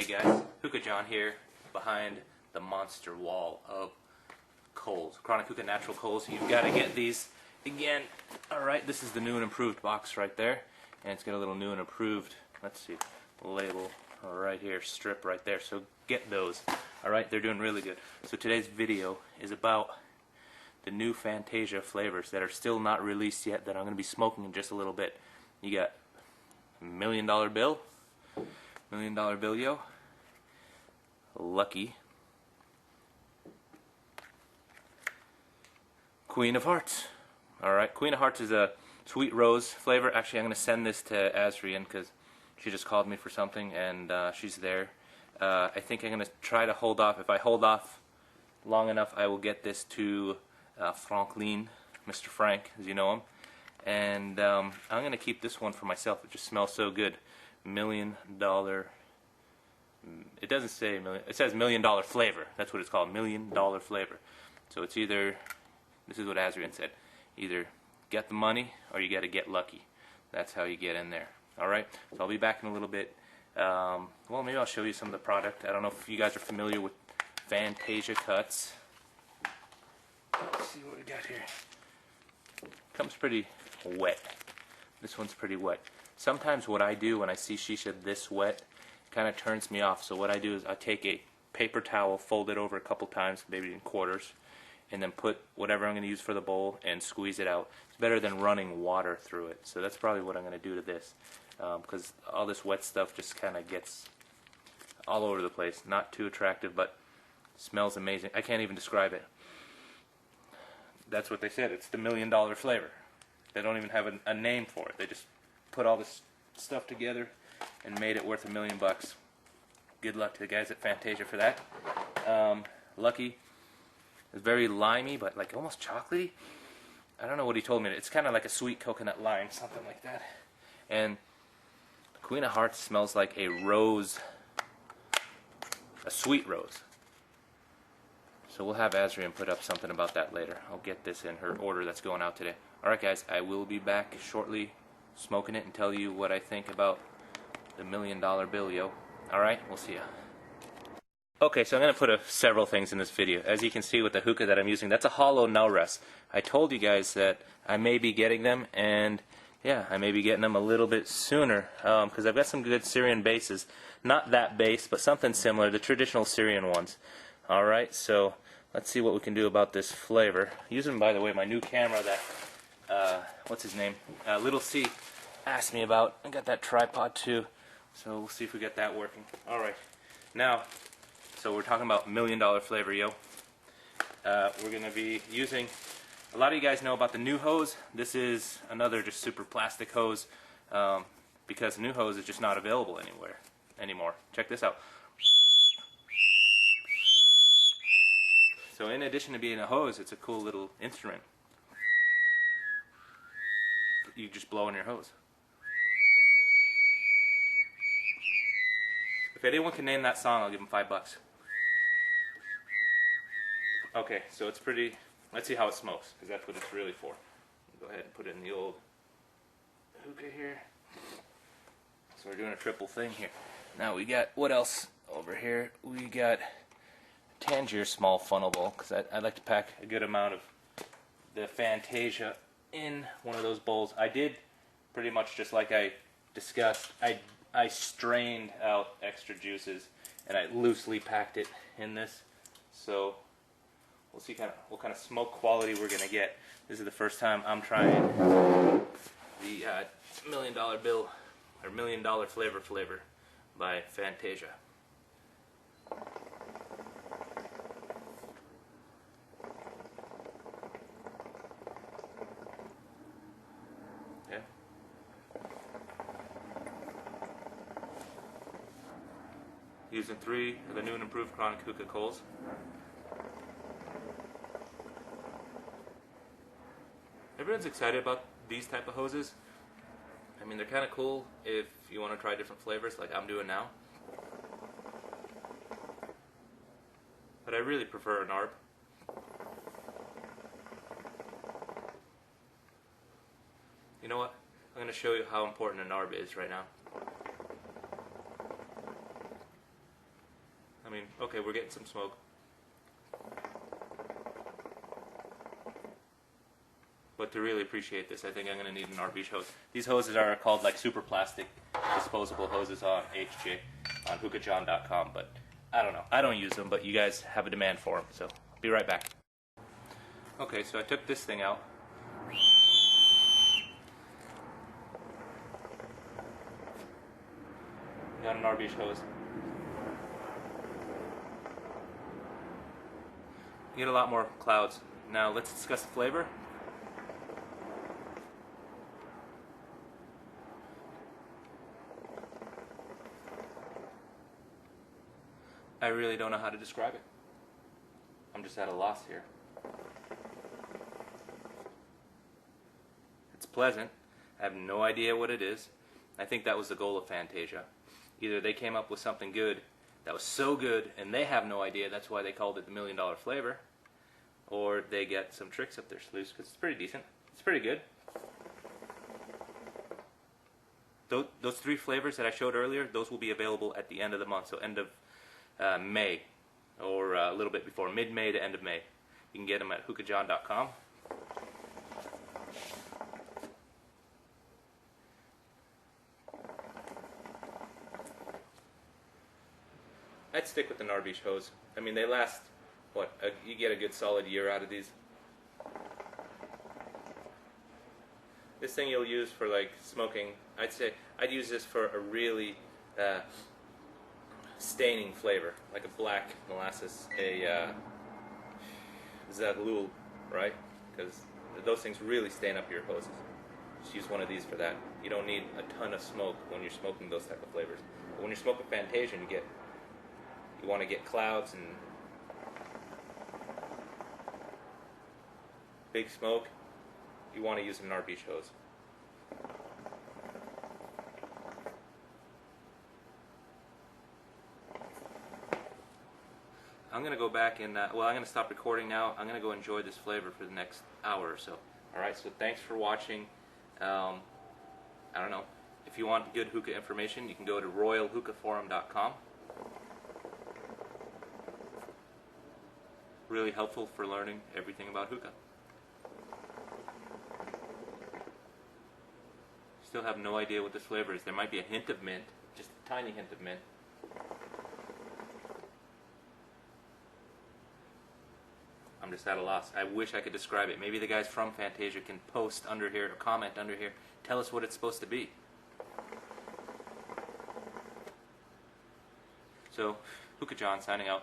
Hey guys, Hookahjohn here behind the monster wall of coals. Chronic Hookah Natural coals. You've got to get these again. Alright, this is the new and improved box right there. And it's got a little new and improved, let's see, label right here, strip right there. So get those. Alright, they're doing really good. So today's video is about the new Fantasia flavors that are still not released yet that I'm going to be smoking in just a little bit. You got $1 million bill. $1 million bill, yo. Lucky. Queen of Hearts. Alright, Queen of Hearts is a sweet rose flavor. Actually, I'm going to send this to Azrian because she just called me for something and she's there. I think I'm going to try to hold off. If I hold off long enough, I will get this to Franklin, Mr. Frank, as you know him. And I'm going to keep this one for myself. It just smells so good. $1 million. It doesn't say million. It says $1 million flavor. That's what it's called. $1 million flavor. So it's either, this is what Azrian said, either get the money or you got to get lucky. That's how you get in there. Alright, so I'll be back in a little bit. Well, maybe I'll show you some of the product. I don't know if you guys are familiar with Fantasia cuts. Let's see what we got here. Comes pretty wet. This one's pretty wet. Sometimes what I do when I see shisha this wet kind of turns me off. So what I do is I take a paper towel, fold it over a couple times, maybe in quarters, and then put whatever I'm going to use for the bowl and squeeze it out. It's better than running water through it. So that's probably what I'm going to do to this, because all this wet stuff just kind of gets all over the place. Not too attractive, but smells amazing. I can't even describe it. That's what they said. It's the $1 million flavor. They don't even have a name for it. They just put all this stuff together and made it worth $1 million. Good luck to the guys at Fantasia for that. Lucky is very limey, but like almost chocolatey. I don't know what he told me. It's kind of like a sweet coconut lime, something like that. And Queen of Hearts smells like a rose, a sweet rose. So we'll have Azrian put up something about that later. I'll get this in her order that's going out today. Alright guys, I will be back shortly smoking it and tell you what I think about the $1 million bill, yo. Alright, we'll see ya. Okay, so I'm going to put several things in this video. As you can see with the hookah that I'm using, that's a hollow Nowress. I told you guys that I may be getting them, and yeah, I may be getting them a little bit sooner, because I've got some good Syrian bases. Not that base, but something similar, the traditional Syrian ones. Alright, so let's see what we can do about this flavor. Using, by the way, my new camera that, what's his name? Little C asked me about. I got that tripod too, so we'll see if we get that working. Alright, now, so we're talking about $1 million flavor, yo. We're going to be using, a lot of you guys know about the new hose. This is another just super plastic hose, because the new hose is just not available anymore. Check this out. So in addition to being a hose, it's a cool little instrument. You just blow in your hose. If anyone can name that song, I'll give them $5. Okay, so it's pretty, let's see how it smokes, because that's what it's really for. Go ahead and put it in the old hookah here. So we're doing a triple thing here. Now we got, what else over here? We got Tangier small funnel bowl, because I like to pack a good amount of the Fantasia in one of those bowls. I did pretty much just like I discussed. I strained out extra juices and I loosely packed it in this. So we'll see what kind of smoke quality we're going to get. This is the first time I'm trying the $1 million bill, or $1 million flavor by Fantasia. Yeah. Using 3 of the new and improved Chronic Hookah coals. Everyone's excited about these type of hoses. I mean, they're kind of cool if you want to try different flavors like I'm doing now. But I really prefer a NARB. You know what? I'm going to show you how important a NARB is right now. I mean, okay, we're getting some smoke. But to really appreciate this, I think I'm going to need an RB hose. These hoses are called like super plastic disposable hoses on HJ, on Hookahjohn.com, but I don't know. I don't use them, but you guys have a demand for them, so I'll be right back. Okay, so I took this thing out. Got an RB hose. You get a lot more clouds. Now let's discuss the flavor. I really don't know how to describe it. I'm just at a loss here. It's pleasant. I have no idea what it is. I think that was the goal of Fantasia. Either they came up with something good that was so good and they have no idea, that's why they called it the $1 million flavor, or they get some tricks up their sleeves, because it's pretty decent. It's pretty good. Those 3 flavors that I showed earlier, those will be available at the end of the month, so end of May, or a little bit before, mid-May to end of May. You can get them at Hookahjohn.com. I'd stick with the Narbish hose. I mean, they last, what, you get a good solid year out of these. This thing you'll use for like smoking. I'd say I'd use this for a really staining flavor, like a black molasses, a Zaghlul, right? Because those things really stain up your hoses. Just use one of these for that. You don't need a ton of smoke when you're smoking those type of flavors. But when you're smoking Fantasia, you want to get clouds and big smoke. You want to use an RB hose. I'm going to go back and, well, I'm going to stop recording now. I'm going to go enjoy this flavor for the next hour or so. Alright, so thanks for watching. I don't know. If you want good hookah information, you can go to royalhookahforum.com. Really helpful for learning everything about hookah. Still have no idea what this flavor is. There might be a hint of mint, just a tiny hint of mint. I'm just at a loss. I wish I could describe it. Maybe the guys from Fantasia can post under here or comment under here. Tell us what it's supposed to be. So, Hookahjohn signing out.